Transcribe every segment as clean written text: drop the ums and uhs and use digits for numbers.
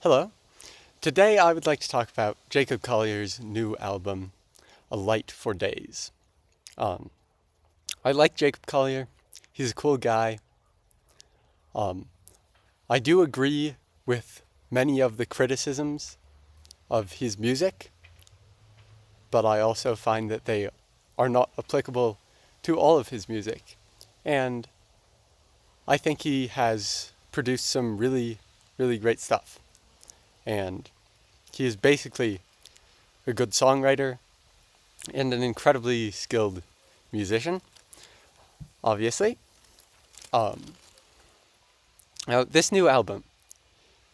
Hello. Today I would like to talk about Jacob Collier's new album, A Light for Days. Um, I like Jacob Collier. He's a cool guy. Um, I do agree with many of the criticisms of his music, but I also find that they are not applicable to all of his music. And I think he has produced some really, really great stuff. And he is basically a good songwriter and an incredibly skilled musician, obviously. Um, Now, this new album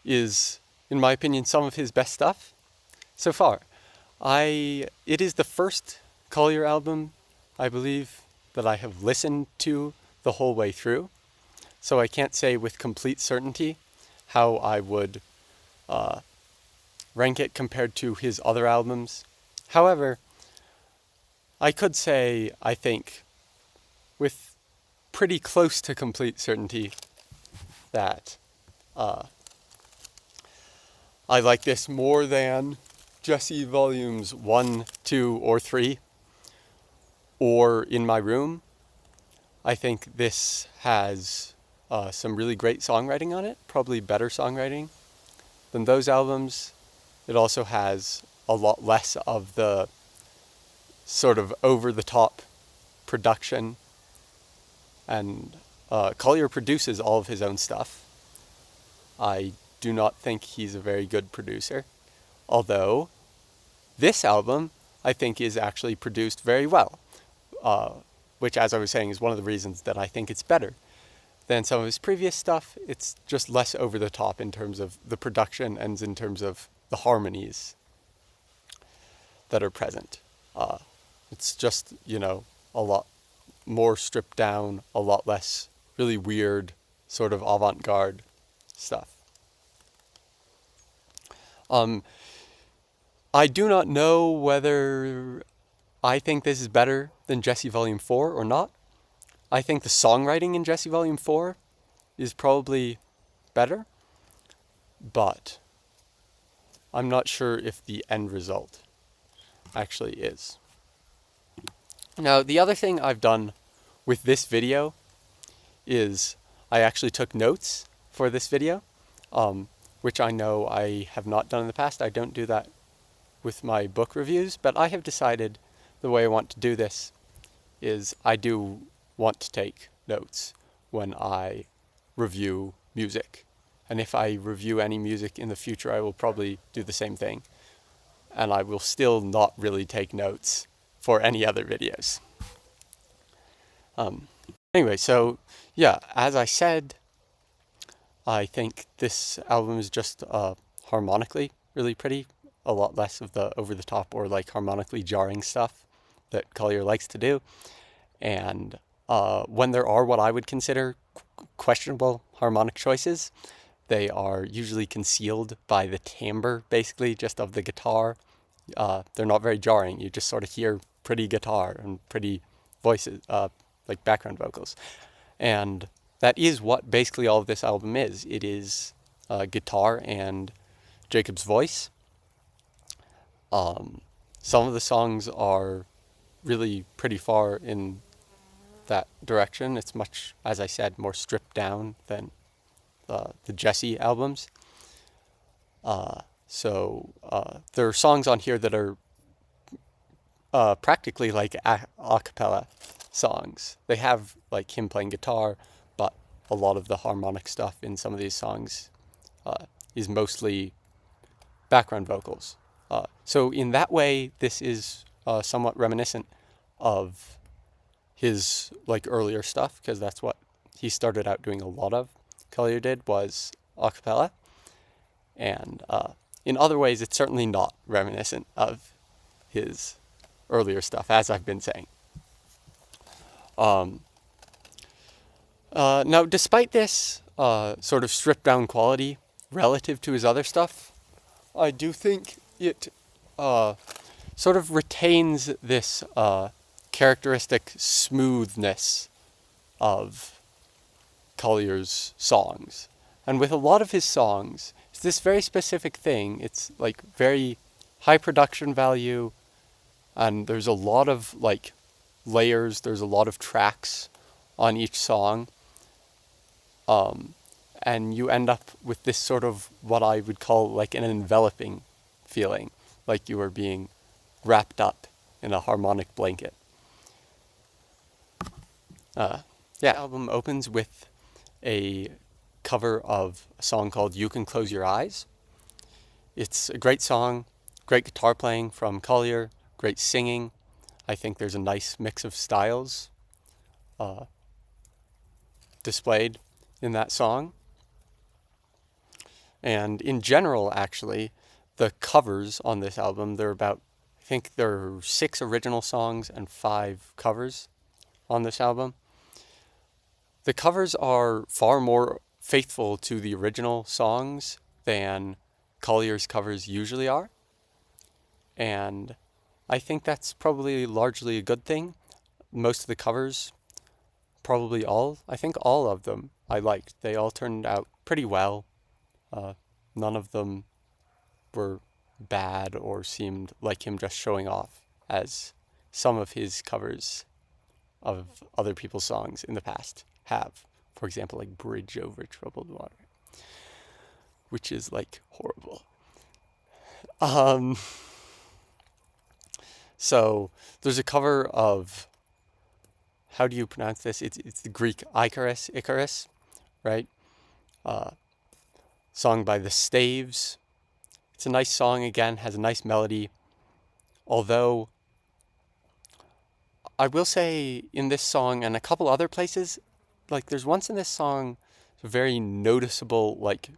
is, in my opinion, some of his best stuff so far. It is the first Collier album, I believe, that I have listened to the whole way through, so I can't say with complete certainty how I would rank it compared to his other albums. However, I could say, I think, with pretty close to complete certainty, that I like this more than Jesse Volumes 1, 2, or 3, or In My Room. I think this has some really great songwriting on it, probably better songwriting than those albums. It also has a lot less of the sort of over-the-top production, and Collier produces all of his own stuff. I do not think he's a very good producer, although this album, I think, is actually produced very well, which, as I was saying, is one of the reasons that I think it's better than some of his previous stuff. It's just less over the top in terms of the production and in terms of the harmonies that are present. It's just, a lot more stripped down, a lot less really weird, sort of avant-garde stuff. I do not know whether I think this is better than Jesse Volume 4 or not. I think the songwriting in Jesse Volume 4 is probably better, but I'm not sure if the end result actually is. Now, the other thing I've done with this video is I actually took notes for this video, which I know I have not done in the past. I don't do that with my book reviews, but I have decided the way I want to do this is I do want to take notes when I review music. And if I review any music in the future, I will probably do the same thing. And I will still not really take notes for any other videos. Anyway, so yeah, as I said, I think this album is just harmonically really pretty. A lot less of the over-the-top or like harmonically jarring stuff that Collier likes to do. And when there are what I would consider questionable harmonic choices, they are usually concealed by the timbre, basically, just of the guitar. They're not very jarring. You just sort of hear pretty guitar and pretty voices, like background vocals. And that is what basically all of this album is. It is guitar and Jacob's voice. Some of the songs are really pretty far in that direction. It's much, as I said, more stripped down than the Jesse albums. So there are songs on here that are practically like a cappella songs. They have like him playing guitar, but a lot of the harmonic stuff in some of these songs is mostly background vocals. So in that way, this is somewhat reminiscent of his like earlier stuff, because that's what he started out doing a lot of. Collier did was a cappella, and in other ways, it's certainly not reminiscent of his earlier stuff, as I've been saying. Now, despite this sort of stripped down quality relative to his other stuff, I do think it sort of retains this characteristic smoothness of Collier's songs. And with a lot of his songs, this very specific thing. It's like very high production value, and there's a lot of like layers, there's a lot of tracks on each song. Um, and you end up with this sort of what I would call like an enveloping feeling, like you are being wrapped up in a harmonic blanket. Yeah, the album opens with a cover of a song called You Can Close Your Eyes. It's a great song, great guitar playing from Collier, great singing. I think there's a nice mix of styles uh, displayed in that song. And in general, actually, the covers on this album, I think there are 6 original songs and 5 covers on this album. The covers are far more faithful to the original songs than Collier's covers usually are. And I think that's probably largely a good thing. Most of the covers, I think all of them I liked. They all turned out pretty well. None of them were bad or seemed like him just showing off, as some of his covers of other people's songs in the past have. For example, like Bridge Over Troubled Water, which is like horrible. So there's a cover of, how do you pronounce this? It's the Greek Icarus, right? Song by the Staves. It's a nice song, again, has a nice melody. Although, I will say in this song and a couple other places, like there's once in this song, a very noticeable, like,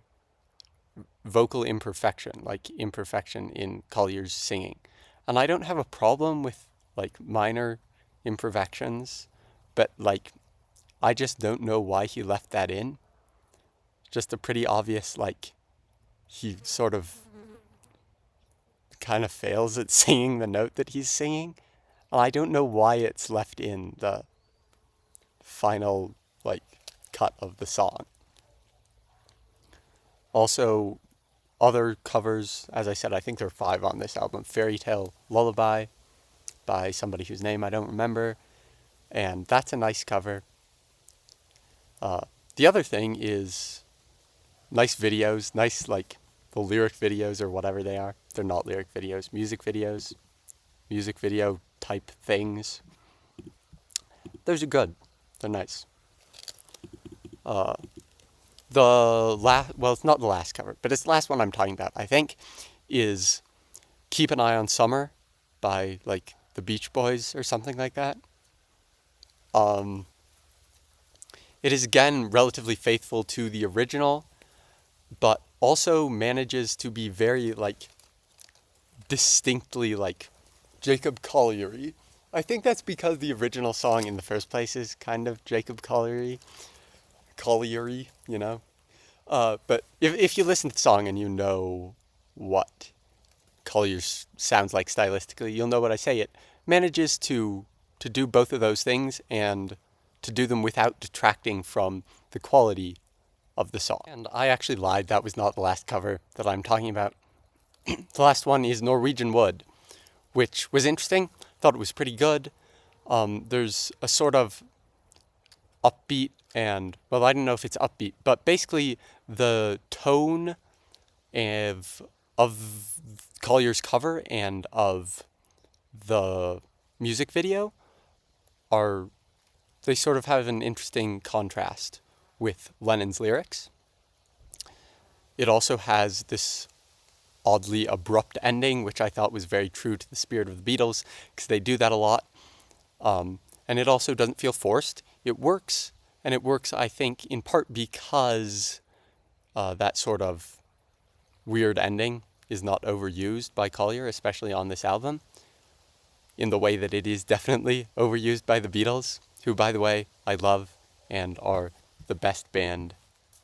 vocal imperfection, like imperfection in Collier's singing. And I don't have a problem with, like, minor imperfections, but, like, I just don't know why he left that in. Just a pretty obvious, like, he sort of kind of fails at singing the note that he's singing. I don't know why it's left in the final, like, cut of the song. Also, other covers, as I said, I think there are 5 on this album. Fairy Tale Lullaby by somebody whose name I don't remember, and that's a nice cover. The other thing is nice videos, nice, like, the lyric videos or whatever they are. They're not lyric videos, music video type things. Those are good. They're nice. Well, it's not the last cover, but it's the last one I'm talking about, I think, is Keep an Eye on Summer by, like, the Beach Boys or something like that. It is, again, relatively faithful to the original, but also manages to be very, like, distinctly, like, Jacob Collier-y. I think that's because the original song in the first place is kind of Jacob Collier-y, you know? But if you listen to the song and you know what Collier sounds like stylistically, you'll know what I say. It manages to do both of those things and to do them without detracting from the quality of the song. And I actually lied, that was not the last cover that I'm talking about. The last one is Norwegian Wood, which was interesting. Thought it was pretty good. There's a sort of upbeat and, well, I don't know if it's upbeat, but basically the tone of Collier's cover and of the music video they sort of have an interesting contrast with Lennon's lyrics. It also has this oddly abrupt ending, which I thought was very true to the spirit of the Beatles, because they do that a lot. And it also doesn't feel forced. It works, and it works, I think, in part because that sort of weird ending is not overused by Collier, especially on this album, in the way that it is definitely overused by the Beatles, who, by the way, I love and are the best band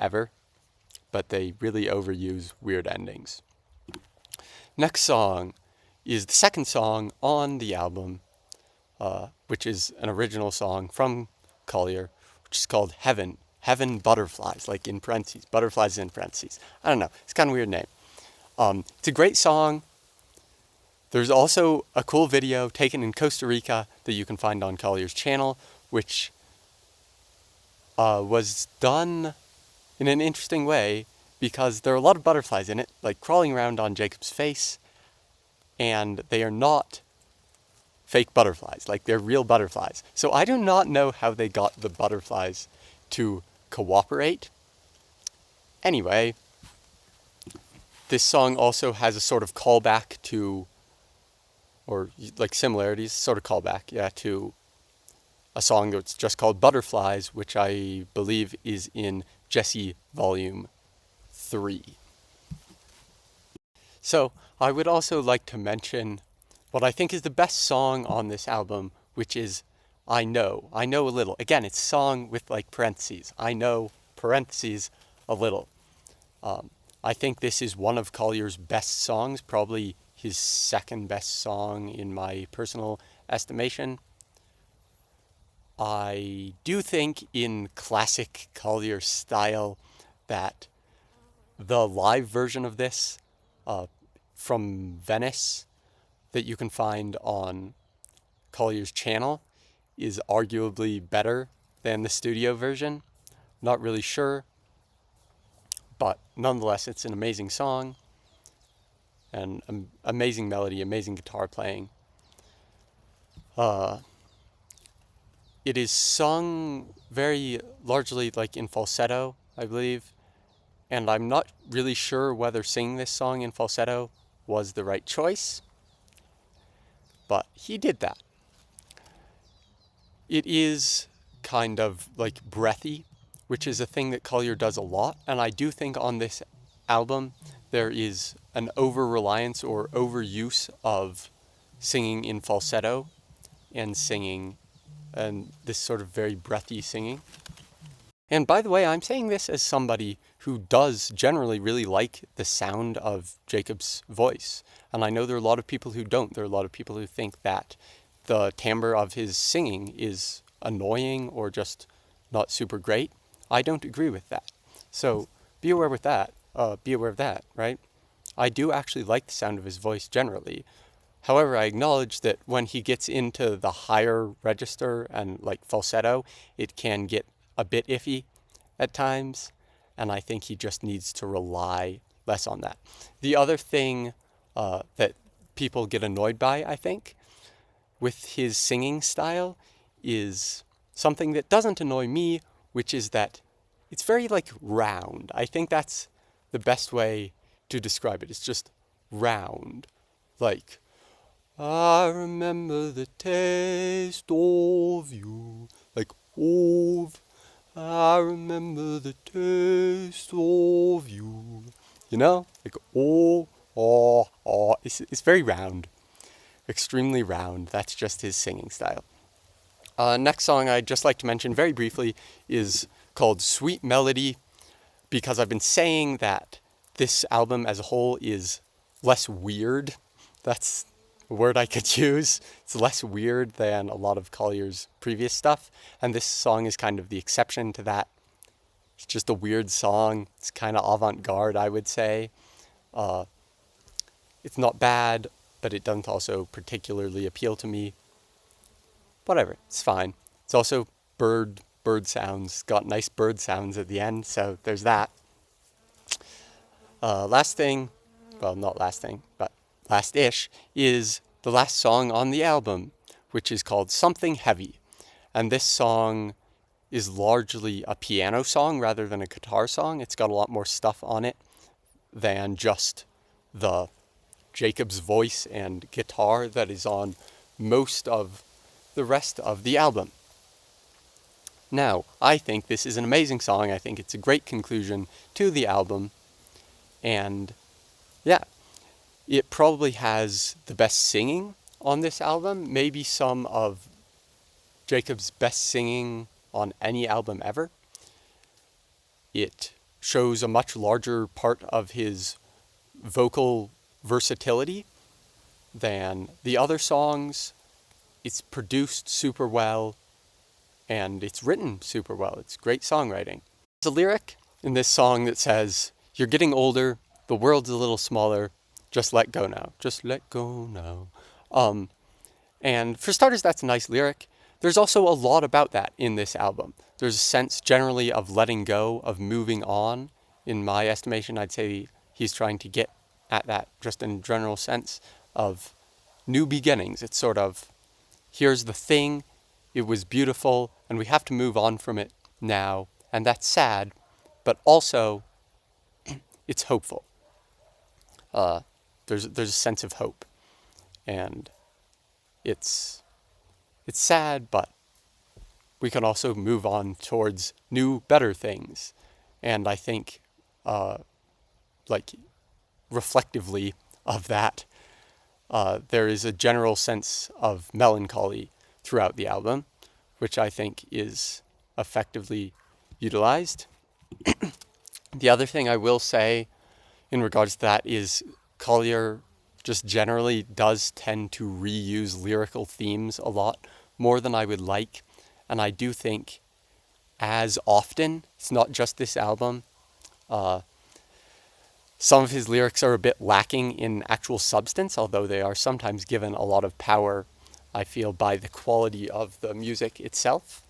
ever, but they really overuse weird endings. Next song is the second song on the album, which is an original song from Collier, which is called Heaven, Heaven Butterflies, like in parentheses, butterflies in parentheses. I don't know. It's kind of a weird name. It's a great song. There's also a cool video taken in Costa Rica that you can find on Collier's channel, which was done in an interesting way because there are a lot of butterflies in it, like crawling around on Jacob's face, and they are not fake butterflies, like they're real butterflies. So I do not know how they got the butterflies to cooperate. Anyway, this song also has a sort of callback to, or like similarities, sort of callback, yeah, to a song that's just called Butterflies, which I believe is in Jesse Volume 3. So I would also like to mention what I think is the best song on this album, which is I Know. I Know a Little. Again, it's a song with like parentheses. I know, parentheses, a little. I think this is one of Collier's best songs, probably his second best song in my personal estimation. I do think in classic Collier style that the live version of this from Venice that you can find on Collier's channel is arguably better than the studio version. Not really sure, but nonetheless, it's an amazing song and amazing melody, amazing guitar playing. It is sung very largely like in falsetto, I believe, and I'm not really sure whether singing this song in falsetto was the right choice, but he did that. It is kind of like breathy, which is a thing that Collier does a lot, and I do think on this album there is an over-reliance or overuse of singing in falsetto and singing and this sort of very breathy singing. And by the way, I'm saying this as somebody who does generally really like the sound of Jacob's voice. And I know there are a lot of people who don't. There are a lot of people who think that the timbre of his singing is annoying or just not super great. I don't agree with that. So be aware with that. Be aware of that, right? I do actually like the sound of his voice generally. However, I acknowledge that when he gets into the higher register and like falsetto, it can get a bit iffy at times, and I think he just needs to rely less on that. The other thing that people get annoyed by, I think, with his singing style is something that doesn't annoy me, which is that it's very like round. I think that's the best way to describe it. It's just round. Like, I remember the taste of you. Like, of. I remember the taste of you. You know? Like, oh, oh, oh. It's very round. Extremely round. That's just his singing style. Next song I'd just like to mention very briefly is called Sweet Melody, because I've been saying that this album as a whole is less weird. That's a word I could use. It's less weird than a lot of Collier's previous stuff, and this song is kind of the exception to that. It's just a weird song. It's kind of avant-garde, I would say. It's not bad, but it doesn't also particularly appeal to me. Whatever, it's fine. It's also bird sounds. Got nice bird sounds at the end, so there's that. Last thing, well, not last thing, but last-ish, is the last song on the album, which is called Something Heavy. And this song is largely a piano song rather than a guitar song. It's got a lot more stuff on it than just the Jacob's voice and guitar that is on most of the rest of the album. Now, I think this is an amazing song. I think it's a great conclusion to the album. And yeah, it probably has the best singing on this album, maybe some of Jacob's best singing on any album ever. It shows a much larger part of his vocal versatility than the other songs. It's produced super well, and it's written super well. It's great songwriting. There's a lyric in this song that says, "You're getting older, the world's a little smaller, just let go now, just let go now." Um, and for starters, that's a nice lyric. There's also a lot about that in this album. There's a sense generally of letting go, of moving on. In my estimation, I'd say he's trying to get at that just in general sense of new beginnings. It's sort of, here's the thing, it was beautiful, and we have to move on from it now. And that's sad, but also it's hopeful. There's a sense of hope, and it's sad, but we can also move on towards new, better things. And I think, like, reflectively of that, there is a general sense of melancholy throughout the album, which I think is effectively utilized. The other thing I will say in regards to that is Collier just generally does tend to reuse lyrical themes a lot more than I would like. And I do think as often, it's not just this album, some of his lyrics are a bit lacking in actual substance, although they are sometimes given a lot of power, I feel, by the quality of the music itself.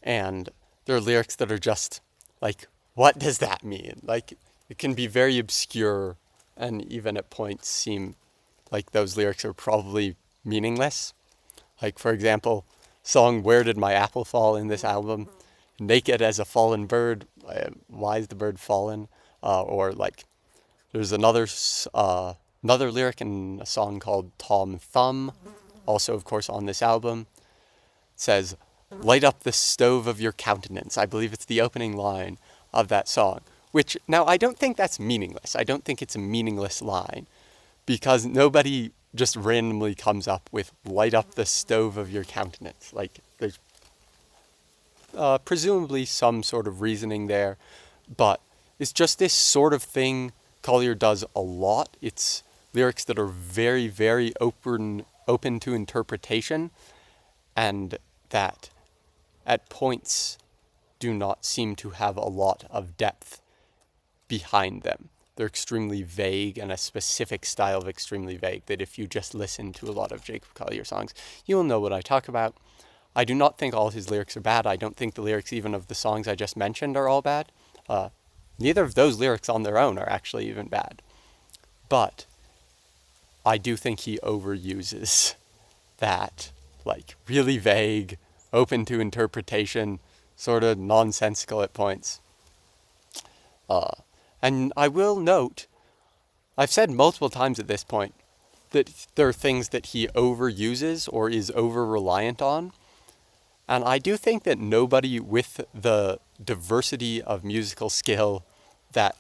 And there are lyrics that are just like, what does that mean? Like, it can be very obscure and even at points seem like those lyrics are probably meaningless. Like, for example, song "Where Did My Apple Fall" in this album, "Naked as a fallen bird, why is the bird fallen?" Or like, there's another lyric in a song called "Tom Thumb," also of course on this album. It says, "Light up the stove of your countenance." I believe it's the opening line of that song. Which, now I don't think that's meaningless. I don't think it's a meaningless line, because nobody just randomly comes up with "light up the stove of your countenance." Like, there's presumably some sort of reasoning there, but it's just this sort of thing Collier does a lot. It's lyrics that are very, very open to interpretation, and that at points do not seem to have a lot of depth behind them. They're extremely vague, and a specific style of extremely vague that if you just listen to a lot of Jacob Collier songs, you'll know what I talk about. I do not think all his lyrics are bad. I don't think the lyrics even of the songs I just mentioned are all bad. Neither of those lyrics on their own are actually even bad. But I do think he overuses that, like, really vague, open to interpretation, sort of nonsensical at points. And I will note, I've said multiple times at this point, that there are things that he overuses or is over-reliant on. And I do think that nobody with the diversity of musical skill that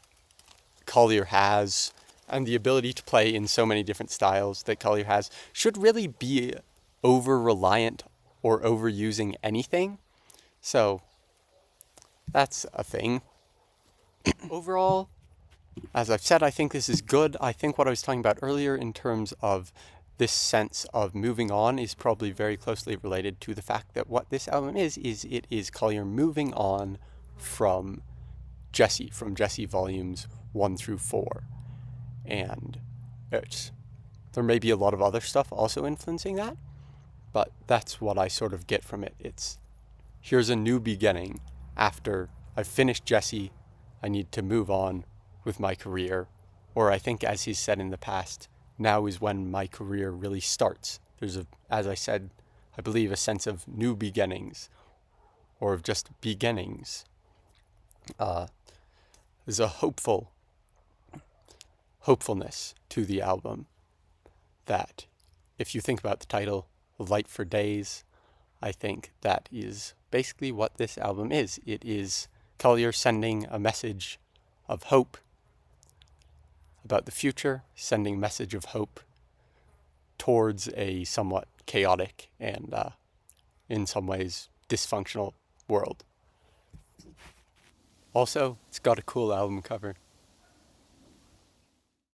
Collier has, and the ability to play in so many different styles that Collier has, should really be over-reliant or overusing anything. So that's a thing. Overall, as I've said, I think this is good. I think what I was talking about earlier in terms of this sense of moving on is probably very closely related to the fact that what this album is it is Collier moving on from Jesse volumes 1 through 4. And there may be a lot of other stuff also influencing that, but that's what I sort of get from it. It's, here's a new beginning. After I've finished Jesse, I need to move on with my career. Or I think, as he's said in the past, now is when my career really starts. There's as I said, I believe, a sense of new beginnings, or of just beginnings. There's a hopefulness to the album that, if you think about the title, "Light for Days," I think that is basically what this album is. It is Collier sending a message of hope about the future, sending a message of hope towards a somewhat chaotic and, in some ways, dysfunctional world. Also, it's got a cool album cover.